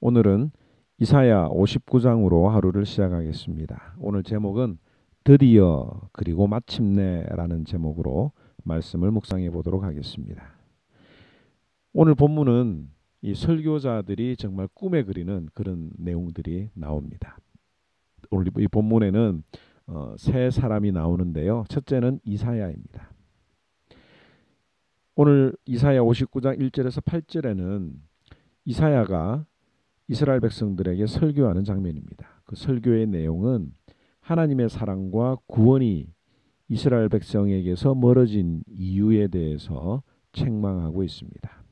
오늘은 이사야 59장으로 하루를 시작하겠습니다. 오늘 제목은 드디어 그리고 마침내라는 제목으로 말씀을 묵상해 보도록 하겠습니다. 오늘 본문은 이 설교자들이 정말 꿈에 그리는 그런 내용들이 나옵니다. 오늘 이 본문에는 세 사람이 나오는데요. 첫째는 이사야입니다. 오늘 이사야 59장 1절에서 8절에는 이사야가 이스라엘 백성들에게 설교하는 장면입니다. 그 설교의 내용은 하나님의 사랑과 구원이 이스라엘 백성에게서 멀어진 이유에 대해서 책망하고 있습니다.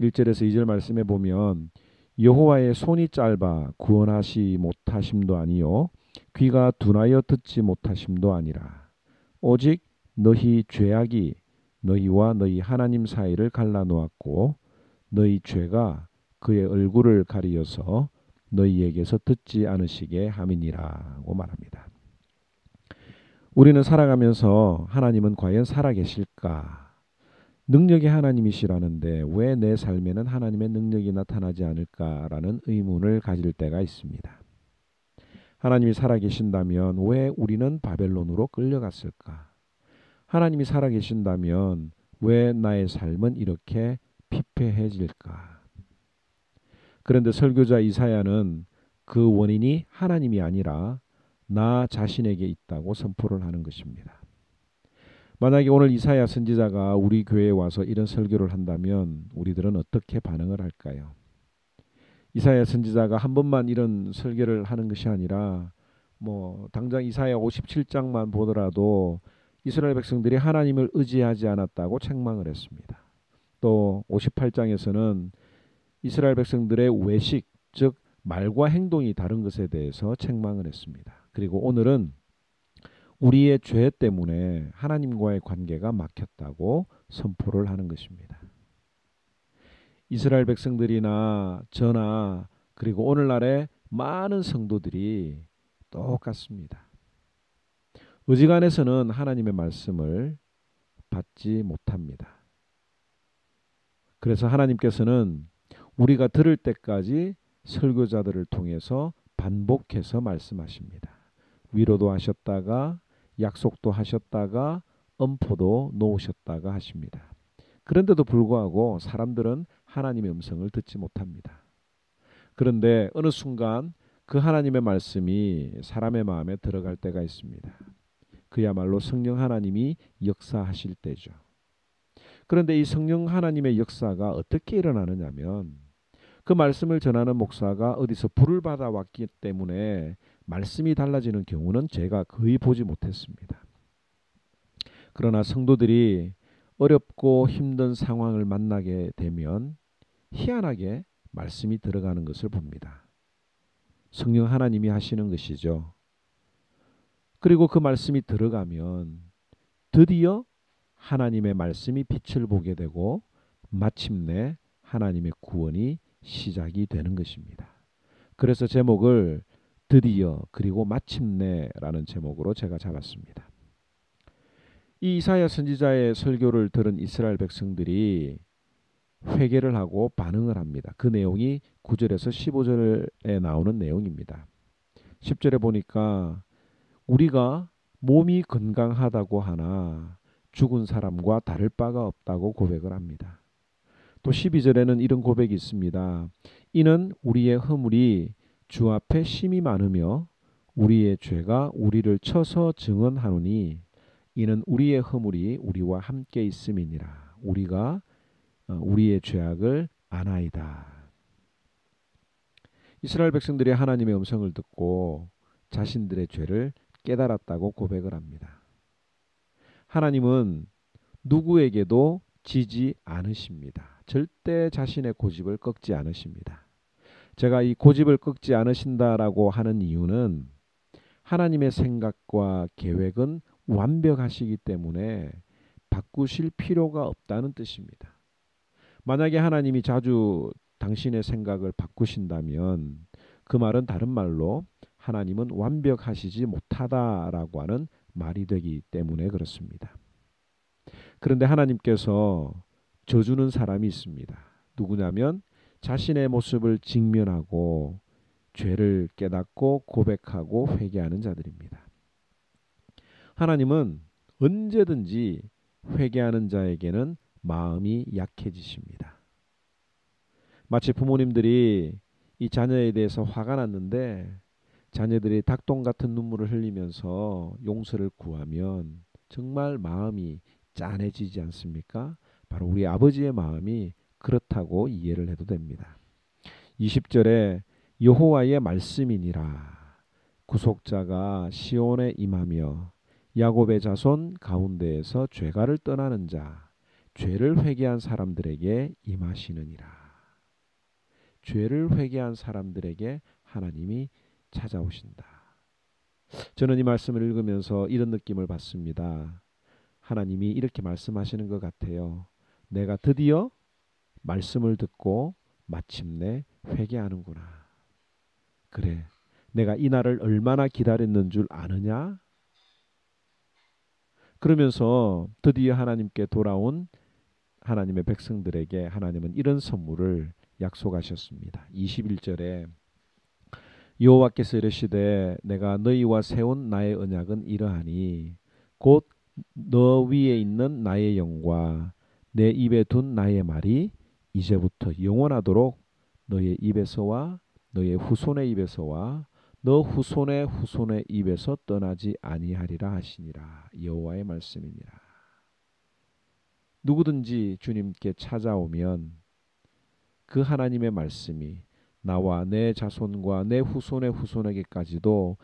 1절에서 2절 말씀에 보면 여호와의 손이 짧아 구원하시 못하심도 아니요 귀가 둔하여 듣지 못하심도 아니라 오직 너희 죄악이 너희와 너희 하나님 사이를 갈라놓았고 너희 죄가 그의 얼굴을 가리어서 너희에게서 듣지 않으시게 함이니라고 말합니다. 우리는 살아가면서 하나님은 과연 살아계실까? 능력이 하나님이시라는데 왜 내 삶에는 하나님의 능력이 나타나지 않을까라는 의문을 가질 때가 있습니다. 하나님이 살아계신다면 왜 우리는 바벨론으로 끌려갔을까? 하나님이 살아계신다면 왜 나의 삶은 이렇게 피폐해질까? 그런데 설교자 이사야는 그 원인이 하나님이 아니라 나 자신에게 있다고 선포를 하는 것입니다. 만약에 오늘 이사야 선지자가 우리 교회에 와서 이런 설교를 한다면 우리들은 어떻게 반응을 할까요? 이사야 선지자가 한 번만 이런 설교를 하는 것이 아니라 당장 이사야 57장만 보더라도 이스라엘 백성들이 하나님을 의지하지 않았다고 책망을 했습니다. 또 58장에서는 이스라엘 백성들의 외식, 즉 말과 행동이 다른 것에 대해서 책망을 했습니다. 그리고 오늘은 우리의 죄 때문에 하나님과의 관계가 막혔다고 선포를 하는 것입니다. 이스라엘 백성들이나 저나 그리고 오늘날의 많은 성도들이 똑같습니다. 어지간해서는 하나님의 말씀을 받지 못합니다. 그래서 하나님께서는 우리가 들을 때까지 설교자들을 통해서 반복해서 말씀하십니다. 위로도 하셨다가 약속도 하셨다가 엄포도 놓으셨다가 하십니다. 그런데도 불구하고 사람들은 하나님의 음성을 듣지 못합니다. 그런데 어느 순간 그 하나님의 말씀이 사람의 마음에 들어갈 때가 있습니다. 그야말로 성령 하나님이 역사하실 때죠. 그런데 이 성령 하나님의 역사가 어떻게 일어나느냐면 그 말씀을 전하는 목사가 어디서 불을 받아왔기 때문에 말씀이 달라지는 경우는 제가 거의 보지 못했습니다. 그러나 성도들이 어렵고 힘든 상황을 만나게 되면 희한하게 말씀이 들어가는 것을 봅니다. 성령 하나님이 하시는 것이죠. 그리고 그 말씀이 들어가면 드디어 하나님의 말씀이 빛을 보게 되고 마침내 하나님의 구원이 시작이 되는 것입니다. 그래서 제목을 드디어 그리고 마침내라는 제목으로 제가 잡았습니다. 이 이사야 선지자의 설교를 들은 이스라엘 백성들이 회개를 하고 반응을 합니다. 그 내용이 9절에서 15절에 나오는 내용입니다. 10절에 보니까 우리가 몸이 건강하다고 하나 죽은 사람과 다를 바가 없다고 고백을 합니다. 또 12절에는 이런 고백이 있습니다. 이는 우리의 허물이 주 앞에 심히 많으며 우리의 죄가 우리를 쳐서 증언하노니 이는 우리의 허물이 우리와 함께 있음이니라. 우리가 우리의 죄악을 아나이다. 이스라엘 백성들이 하나님의 음성을 듣고 자신들의 죄를 깨달았다고 고백을 합니다. 하나님은 누구에게도 지지 않으십니다. 절대 자신의 고집을 꺾지 않으십니다. 제가 이 고집을 꺾지 않으신다라고 하는 이유는 하나님의 생각과 계획은 완벽하시기 때문에 바꾸실 필요가 없다는 뜻입니다. 만약에 하나님이 자주 당신의 생각을 바꾸신다면 그 말은 다른 말로 하나님은 완벽하시지 못하다라고 하는 말이 되기 때문에 그렇습니다. 그런데 하나님께서 져주는 사람이 있습니다. 누구냐면 자신의 모습을 직면하고 죄를 깨닫고 고백하고 회개하는 자들입니다. 하나님은 언제든지 회개하는 자에게는 마음이 약해지십니다. 마치 부모님들이 이 자녀에 대해서 화가 났는데 자녀들이 닭똥 같은 눈물을 흘리면서 용서를 구하면 정말 마음이 짠해지지 않습니까? 바로 우리 아버지의 마음이 그렇다고 이해를 해도 됩니다. 20절에 여호와의 말씀이니라. 구속자가 시온에 임하며 야곱의 자손 가운데에서 죄가를 떠나는 자, 죄를 회개한 사람들에게 임하시느니라. 죄를 회개한 사람들에게 하나님이 찾아오신다. 저는 이 말씀을 읽으면서 이런 느낌을 받습니다. 하나님이 이렇게 말씀하시는 것 같아요. 내가 드디어 말씀을 듣고 마침내 회개하는구나. 그래, 내가 이 날을 얼마나 기다렸는 줄 아느냐? 그러면서 드디어 하나님께 돌아온 하나님의 백성들에게 하나님은 이런 선물을 약속하셨습니다. 21절에 여호와께서 이르시되 내가 너희와 세운 나의 언약은 이러하니 곧 너 위에 있는 나의 영과 내 입에 둔 나의 말이 이제부터 영원하도록 너의 입에서와 너의 후손의 입에서와 너 후손의 후손의 입에서 떠나지 아니하리라 하시니라. 여호와의 말씀이니라. 누구든지 주님께 찾아오면 그 하나님의 말씀이 나와 내 자손과 내 후손의 후손에게까지도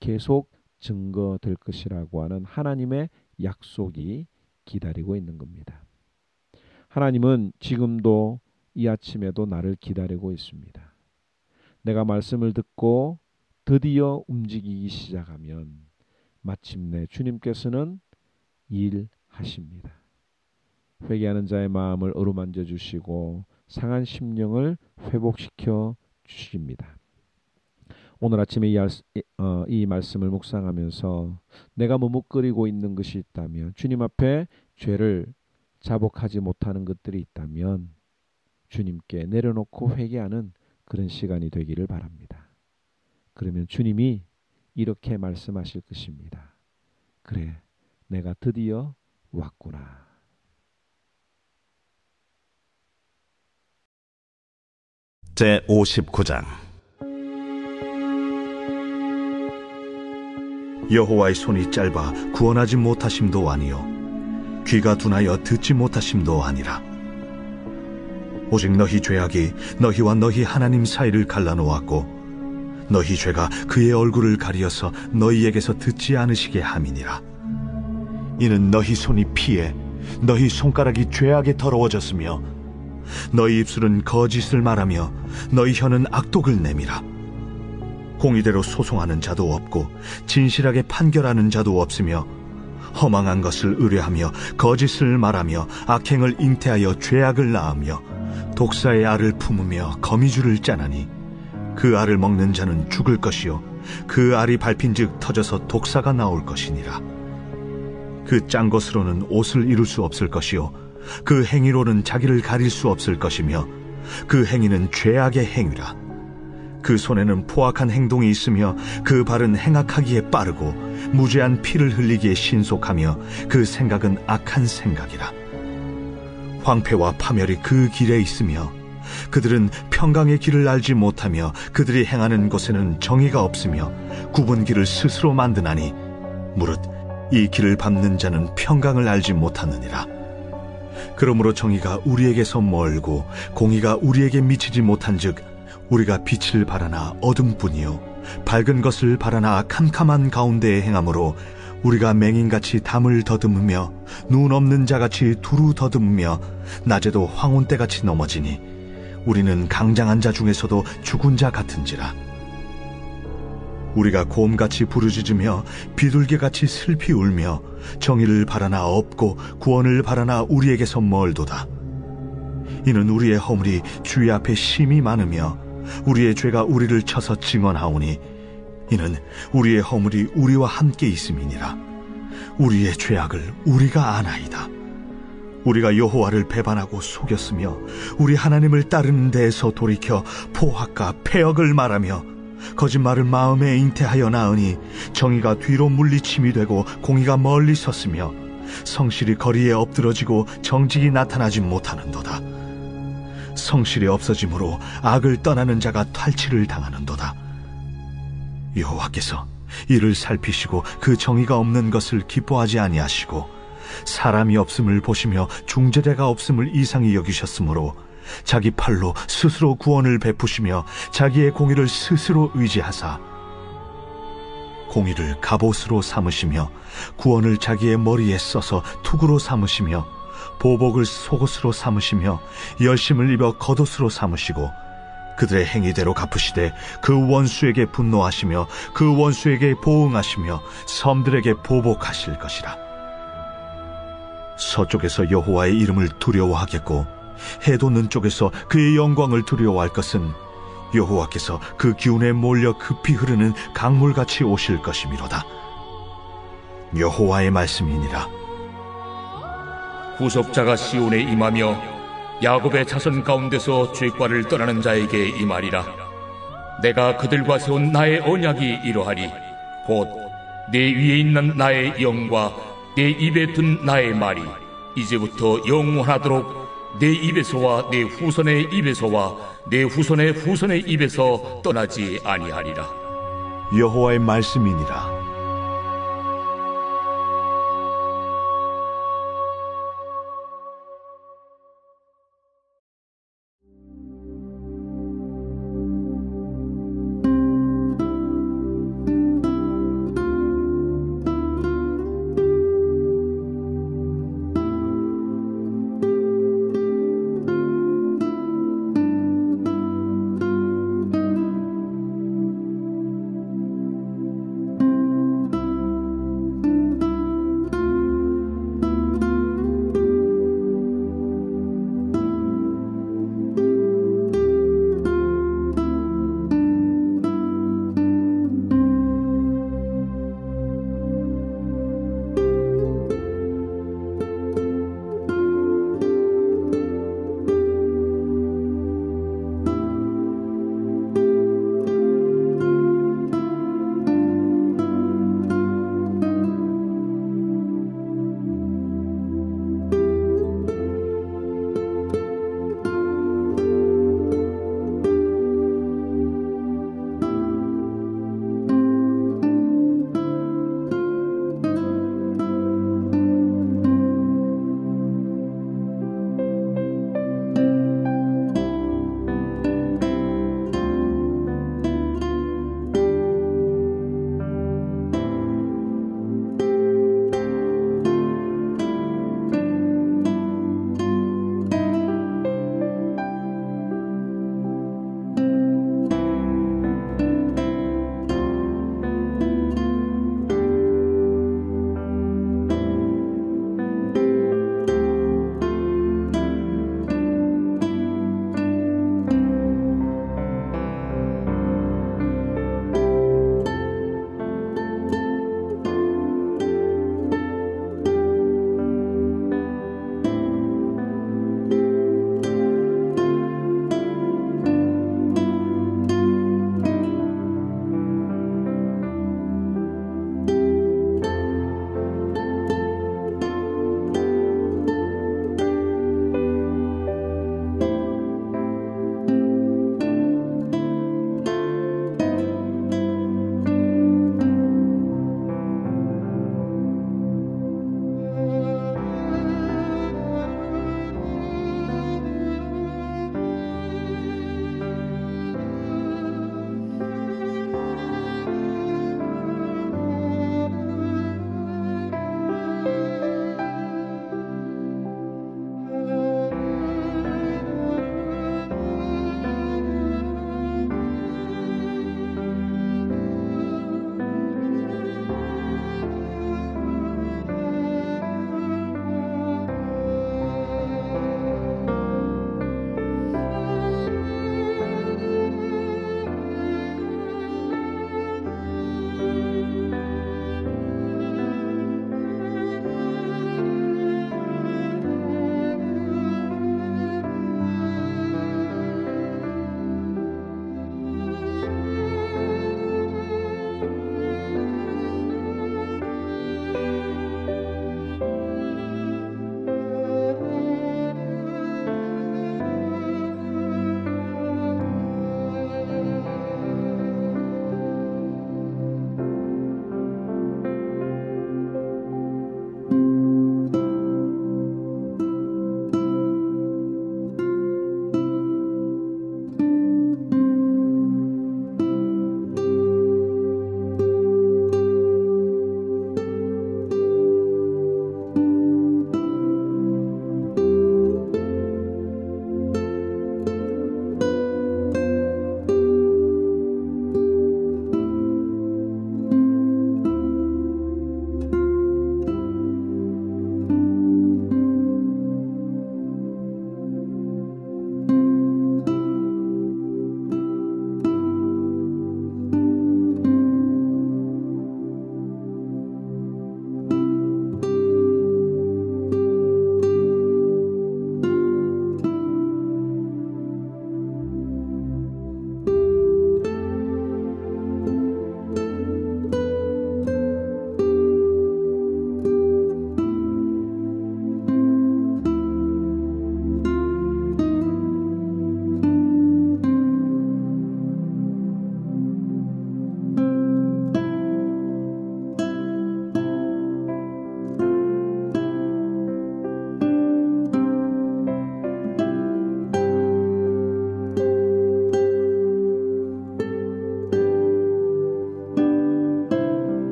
계속 증거될 것이라고 하는 하나님의 약속이 기다리고 있는 겁니다. 하나님은 지금도 이 아침에도 나를 기다리고 있습니다. 내가 말씀을 듣고 드디어 움직이기 시작하면 마침내 주님께서는 일하십니다. 회개하는 자의 마음을 어루만져 주시고 상한 심령을 회복시켜 주십니다. 오늘 아침에 이 말씀을 묵상하면서 내가 머뭇거리고 있는 것이 있다면, 주님 앞에 죄를 자복하지 못하는 것들이 있다면 주님께 내려놓고 회개하는 그런 시간이 되기를 바랍니다. 그러면 주님이 이렇게 말씀하실 것입니다. 그래, 내가 드디어 왔구나. 제59장 여호와의 손이 짧아 구원하지 못하심도 아니요 귀가 둔하여 듣지 못하심도 아니라 오직 너희 죄악이 너희와 너희 하나님 사이를 갈라놓았고 너희 죄가 그의 얼굴을 가리어서 너희에게서 듣지 않으시게 함이니라. 이는 너희 손이 피해 너희 손가락이 죄악에 더러워졌으며 너희 입술은 거짓을 말하며 너희 혀는 악독을 내밀어 공의대로 소송하는 자도 없고 진실하게 판결하는 자도 없으며 허망한 것을 의뢰하며 거짓을 말하며 악행을 잉태하여 죄악을 낳으며 독사의 알을 품으며 거미줄을 짜나니 그 알을 먹는 자는 죽을 것이요 그 알이 밟힌즉 터져서 독사가 나올 것이니라. 그 짠 것으로는 옷을 이룰 수 없을 것이요 그 행위로는 자기를 가릴 수 없을 것이며 그 행위는 죄악의 행위라. 그 손에는 포악한 행동이 있으며 그 발은 행악하기에 빠르고 무죄한 피를 흘리기에 신속하며 그 생각은 악한 생각이라. 황폐와 파멸이 그 길에 있으며 그들은 평강의 길을 알지 못하며 그들이 행하는 곳에는 정의가 없으며 굽은 길을 스스로 만드나니 무릇 이 길을 밟는 자는 평강을 알지 못하느니라. 그러므로 정의가 우리에게서 멀고 공의가 우리에게 미치지 못한즉 우리가 빛을 바라나 어둠뿐이요 밝은 것을 바라나 캄캄한 가운데에 행함으로 우리가 맹인같이 담을 더듬으며 눈 없는 자같이 두루 더듬으며 낮에도 황혼때같이 넘어지니 우리는 강장한 자 중에서도 죽은 자 같은지라. 우리가 곰같이 부르짖으며 비둘기같이 슬피 울며 정의를 바라나 없고 구원을 바라나 우리에게서 멀도다. 이는 우리의 허물이 주의 앞에 심히 많으며 우리의 죄가 우리를 쳐서 증언하오니 이는 우리의 허물이 우리와 함께 있음이니라. 우리의 죄악을 우리가 아나이다. 우리가 여호와를 배반하고 속였으며 우리 하나님을 따르는 데에서 돌이켜 포악과 패역을 말하며 거짓말을 마음에 잉태하여 낳으니 정의가 뒤로 물리침이 되고 공의가 멀리 섰으며 성실이 거리에 엎드러지고 정직이 나타나지 못하는도다. 성실이 없어짐으로 악을 떠나는 자가 탈취를 당하는도다. 여호와께서 이를 살피시고 그 정의가 없는 것을 기뻐하지 아니하시고 사람이 없음을 보시며 중재자가 없음을 이상히 여기셨으므로 자기 팔로 스스로 구원을 베푸시며 자기의 공의를 스스로 의지하사 공의를 갑옷으로 삼으시며 구원을 자기의 머리에 써서 투구로 삼으시며 보복을 속옷으로 삼으시며 열심을 입어 겉옷으로 삼으시고 그들의 행위대로 갚으시되 그 원수에게 분노하시며 그 원수에게 보응하시며 섬들에게 보복하실 것이라. 서쪽에서 여호와의 이름을 두려워하겠고 해 돋는 쪽에서 그의 영광을 두려워할 것은 여호와께서 그 기운에 몰려 급히 흐르는 강물같이 오실 것이미로다. 여호와의 말씀이니라. 구속자가 시온에 임하며 야곱의 자손 가운데서 죄과를 떠나는 자에게 임하리라. 내가 그들과 세운 나의 언약이 이러하리. 곧 내 위에 있는 나의 영과 내 입에 든 나의 말이 이제부터 영원하도록 내 입에서와 내 후손의 입에서와 내 후손의 후손의 입에서 떠나지 아니하리라. 여호와의 말씀이니라.